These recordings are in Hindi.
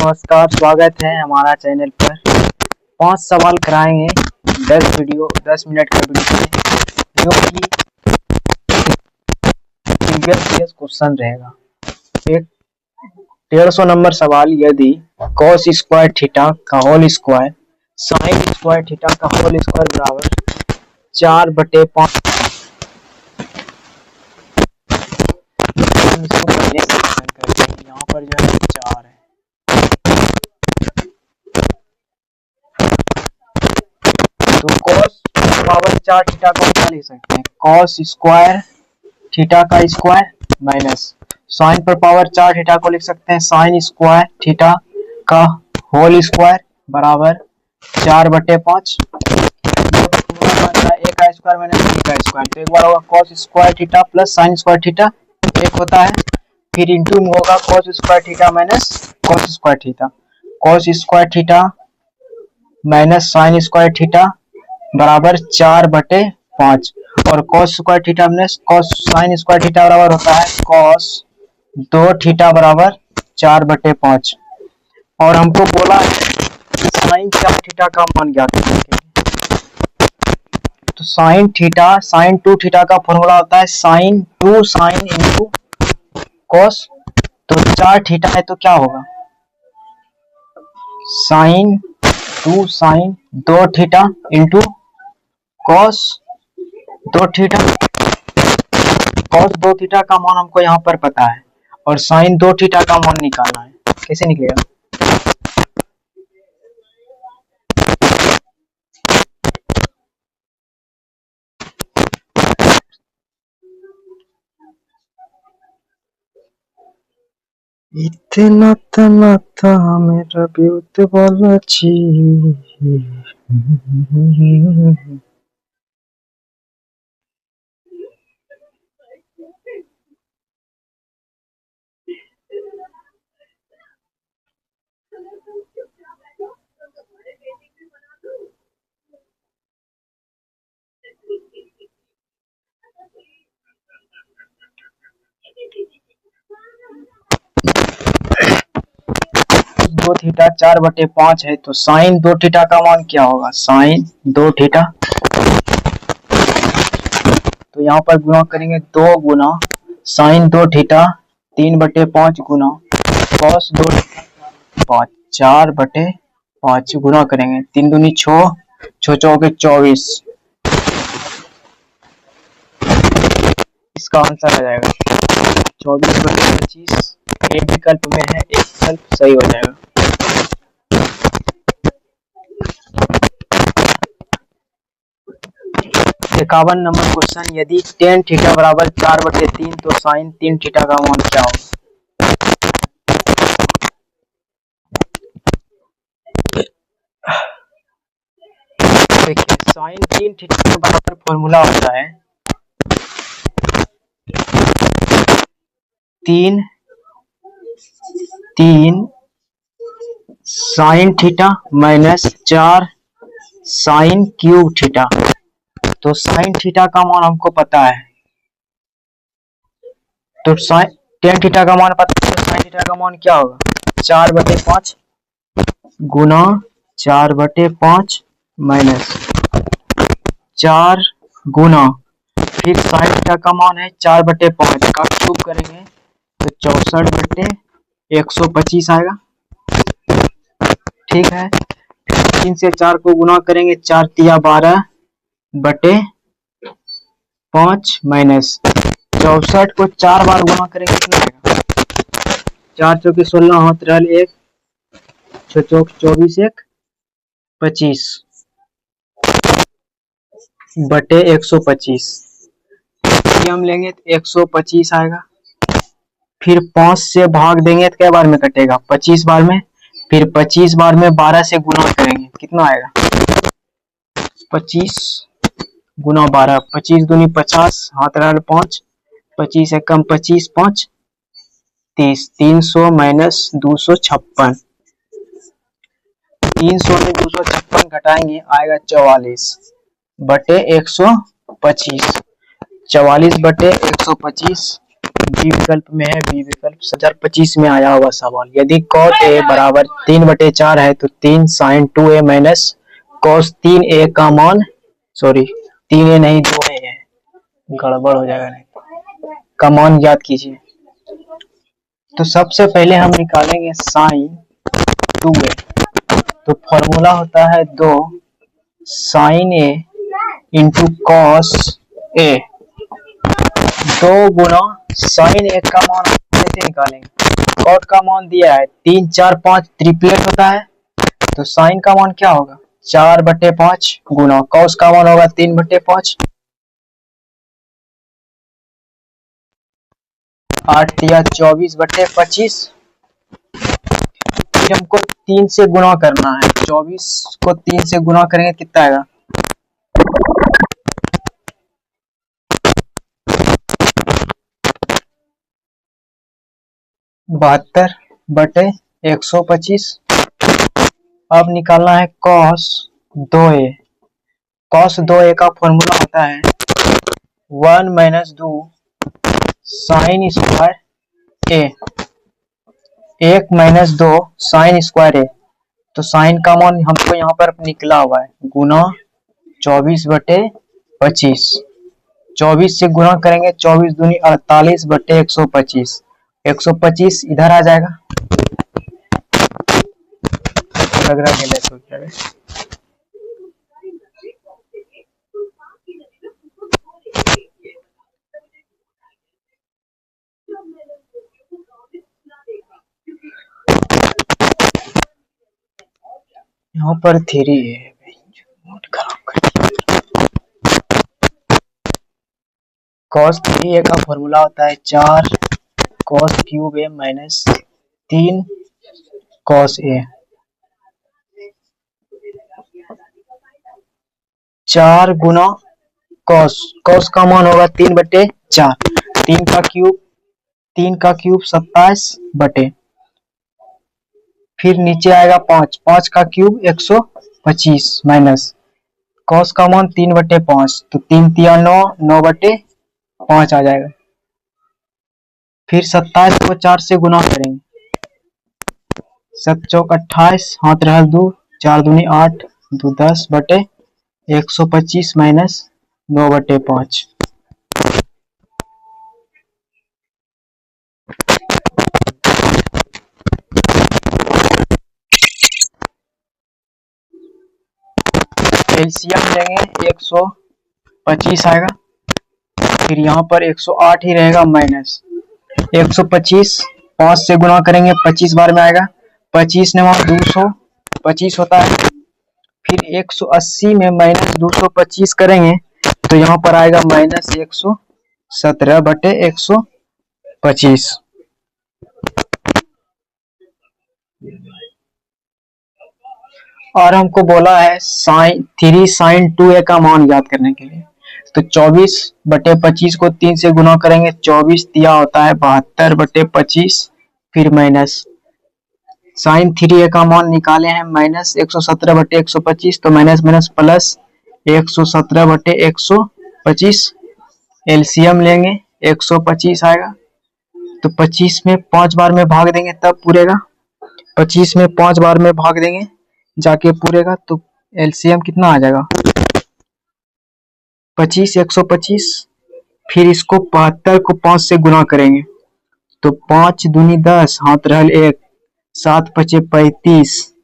नमस्कार, स्वागत है हमारा चैनल पर। 5 सवाल कराएंगे 10 मिनट का वीडियो है, जो कि प्रीवियस क्वेश्चन रहेगा। एक 150 नंबर सवाल, यदि cos स्क्वायर थीटा का whole square sine square theta का होल स्क्वायर बराबर 4/5, यहाँ पर जो है 4 है, तो cos पावर 4 थीटा को क्या लिख सकते हैं? cos स्क्वायर थीटा का स्क्वायर माइनस साइन पर पावर 4 थीटा को लिख सकते हैं साइन स्क्वायर थीटा का होल स्क्वायर बराबर 4/5। ए का स्क्वायर माइनस बी का स्क्वायर, तो एक बार होगा cos square theta plus sign square theta, एक होता है, फिर इंटू में होगा cos square theta minus cos square theta. cos square theta minus sign square theta बराबर 4/5 और cos square theta minus cos sign square theta बराबर होता है cos 2 थीटा बराबर 4/5। और हमको बोला है साइन 4 थीटा का मान ज्ञात करने के लिए, तो साइन 2 थीटा का फॉर्मूला होता है साइन 2 साइन इंटू cos, तो 4 थीटा है तो क्या होगा sine 2 sine 2 theta into cos 2 theta. cos 2 theta का मान हमको यहाँ पर पता है और साइन 2 थीटा का मान निकालना है, कैसे निकलेगा? इतना तना था मेरा ब्यूटीफुल अच्छी। दो थीटा 4/5 है, तो साइन 2 थीटा का मान क्या होगा? साइन 2 थीटा, तो यहाँ पर गुणा करेंगे 2 गुना साइन 2 थीटा 3/5 गुना cos 2 5 4/5 गुना करेंगे 3 दूनी 6 6 चौके 24, इसका आंसर आ जाएगा 24/25। एक विकल्प में है, एक विकल्प सही हो जाएगा। इक्यावन नंबर क्वेश्चन, यदि tan थीटा बराबर 4/3 तो साइन 3 थीटा का मान क्या होगा? देखिए साइन 3 थीटा के बराबर फॉर्मूला होता है 3 sine theta minus 4 sine cube theta. तो साइन थीटा का मान हमको पता है, तो tan थीटा का मान पता है, तो साइन थीटा का मान क्या होगा? 4/5 गुना 4/5 माइनस 4 गुना फिर साइन थीटा का मान है 4/5 का क्यूब करेंगे तो 64/125 आएगा। ठीक है, 3 से 4 को गुना करेंगे 4 तिया 12/5 माइनस 64 को 4 बार गुना करेंगे कितना आएगा? 4 चौके 16 हाथ रहल 1 6 चौक 24 1 25 बटे 125, हम लेंगे तो 125 आएगा। फिर 5 से भाग देंगे तो क्या बार में कटेगा? 25 बार में। फिर 25 बार में 12 से गुना करेंगे कितना आएगा? 25 गुना 12, 25 दूनी 50 हाथ रहल 5 25 एकम 25 5 30, 300 माइनस 256, 300 में 256 घटाएंगे आएगा 44/125, 44/125 बी विकल्प में है, बी विकल्प 2025 में आया हुआ सवाल। यदि cot a बराबर 3/4 है तो 3 sin 2a minus cos 3a का मान, सॉरी 3a नहीं 2a है, गड़बड़ हो जाएगा नहीं, का मान ज्ञात कीजिए। तो सबसे पहले हम निकालेंगे sin 2a, तो फॉर्मूला होता है 2 sin a into cos a, 2 गुना साइन एक का मान कैसे निकालेंगे, कॉट का मान दिया है 3 4 5 ट्रिपलेट होता है, तो साइन का मान क्या होगा 4/5 गुना कॉस का मान होगा 3/5, 8 या 24/25। फिर हमको 3 से गुना करना है, 24 को 3 से गुना करेंगे कितना आएगा, 72/125। अब निकालना है cos 2a, cos 2a का फॉर्मूला होता है 1 - 2 sine square a, 1 - 2 sine square a, तो साइन का मान हमको यहाँ पर निकला हुआ है गुना 24/25, 24 से गुना करेंगे 24 दूनी 48/125, 125 इधर आ जाएगा, लग रहा है गलत हो गया। यहाँ पर 3 है, cos 3a का फॉर्मूला होता है 4 cos cube a minus 3 cos a, 4 Guna cos, cos का मान होगा 3/4, 3 का क्यूब 27 बटे, फिर नीचे आएगा 5, 5 का क्यूब 125 माइनस cos का मान 3/5, तो 3 तिया 9, 9/5 आ जाएगा। फिर 27 को 4 से गुना करेंगे, 7 चौक 28, हाथ रहल 2, 4 दूनी 8, 2 10/125 माइनस 9/5। एलसीएम लेंगे 125 आएगा, फिर यहाँ पर 108 ही रहेगा माइनस 125, 5 से गुना करेंगे 25 बार में आएगा, 25 ने वहां 225 होता है, फिर 180 में माइनस 225 करेंगे तो यहाँ पर आएगा माइनस 117/125। और हमको बोला है 3 sin 2a का मान ज्ञात करने के लिए, तो 24/25 को 3 से गुना करेंगे, 24 दिया होता है 72/25, फिर माइनस sin 3a का मान निकाले हैं माइनस 117/125, तो माइनस माइनस प्लस 117/125, एलसीएम लेंगे 125 आएगा, तो 25 में 5 बार में भाग देंगे तब पूरेगा, 25 में 5 बार में भाग देंगे जाके पूरेगा, तो एलसीएम कितना आ जाएगा 25 125, फिर इसको 72 को 5 से गुना करेंगे, तो 5 दूनी 10, हाथ रहल 1, 7 × 5 = 35,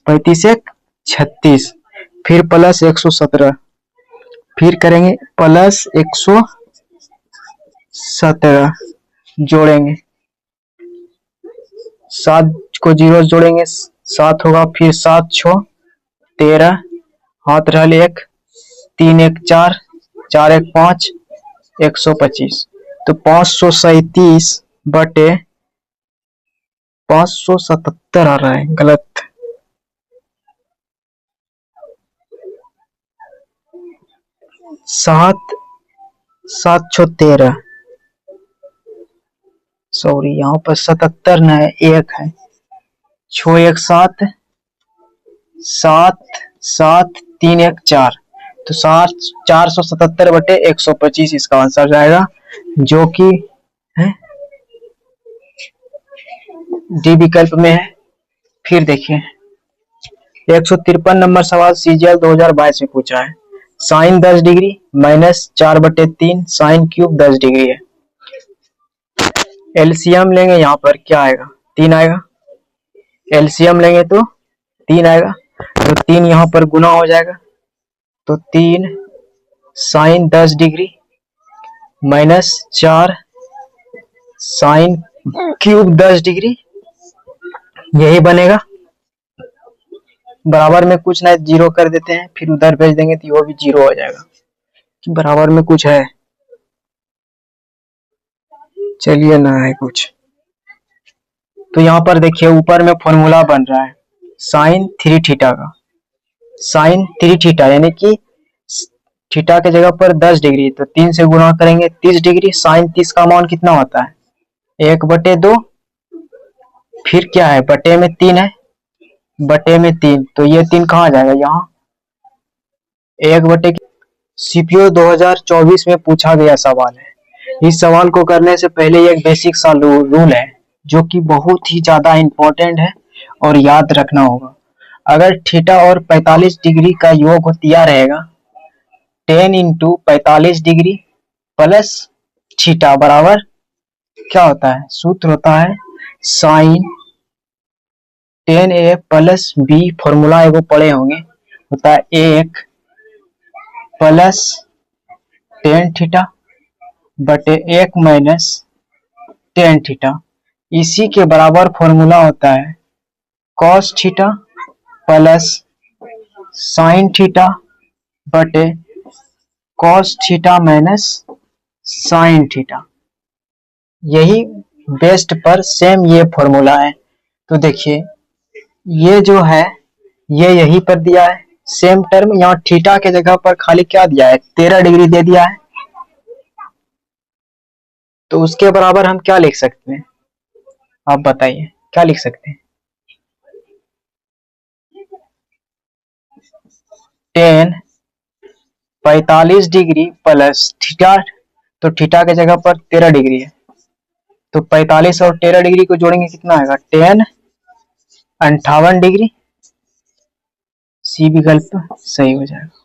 35 × 1 = 36, फिर प्लस 117, फिर करेंगे प्लस 117, जोड़ेंगे 7 को 0 जोड़ेंगे 7 होगा, फिर 7 × 6 = 13, हाथ रहल 1, 3 × 1 = 4, 4 × 1 = 5, 125, तो 577 आ रहा है, गलत, 7 7 × 6 = 13, सॉरी यहाँ पर 77 न है, 1 है, 6 × 1 = 7, 7 7 3 × 1 = 4, तो 477/125 इसका आंसर जाएगा, जो कि है, डी विकल्प में है। फिर देखिए 153 नंबर सवाल सीजीएल 2022 में पूछा है, sine 10 degree minus 4/3 sine cube 10 degree है। एलसीएम लेंगे यहाँ पर क्या आएगा, 3 आएगा। एलसीएम लेंगे तो 3 आएगा, तो 3 यहाँ पर गुना हो जाएगा, तो 3 sine 10 degree minus 4 sine cube 10 degree, यही बनेगा। बराबर में कुछ ना, जीरो कर देते हैं, फिर उधर भेज देंगे तो वो भी जीरो हो जाएगा। बराबर में कुछ है, चलिए ना है कुछ, तो यहाँ पर देखिए ऊपर में फॉर्मूला बन रहा है साइन 3 थीटा का। साइन 3 थीटा यानी कि थीटा के जगह पर 10 डिग्री, तो 3 से गुणा करेंगे 30 डिग्री। साइन 30 का मान कितना होता है, 1/2। फिर क्या है, बटे में 3 है, बटे में 3, तो ये 3 कहाँ जाएगा, यहाँ 1/। सीपीओ 2024 में पूछा गया सवाल है। इस सवाल को करने से पहले एक बेसिक सा रूल है जो कि बहुत ही ज्यादा इंपॉर्टेंट है और याद रखना होगा। अगर थीटा और 45 डिग्री का योग दिया रहेगा, 10 इंटू 45 डिग्री प्लस थीटा बराबर क्या होता है, सूत्र होता है sign 10a plus B, formula एगो पढ़े होंगे, होता है 1 प्लस 10 थीटा बटे 1 माइनस 10 थीटा। इसी के बराबर फॉर्मूला होता है cos theta plus sine theta बटे cos theta minus sine theta. यही बेस्ट पर सेम ये फॉर्मूला है। तो देखिए ये जो है ये यहीं पर दिया है सेम टर्म, यहाँ थीटा के जगह पर खाली क्या दिया है, 13 डिग्री दे दिया है। तो उसके बराबर हम क्या लिख सकते हैं, आप बताइए क्या लिख सकते हैं, 10 45 डिग्री प्लस थीटा, तो थीटा के जगह पर 13 डिग्री है, तो 45 और 13 डिग्री को जोड़ेंगे कितना आएगा, 10 58 डिग्री। सी विकल्प सही हो जाएगा।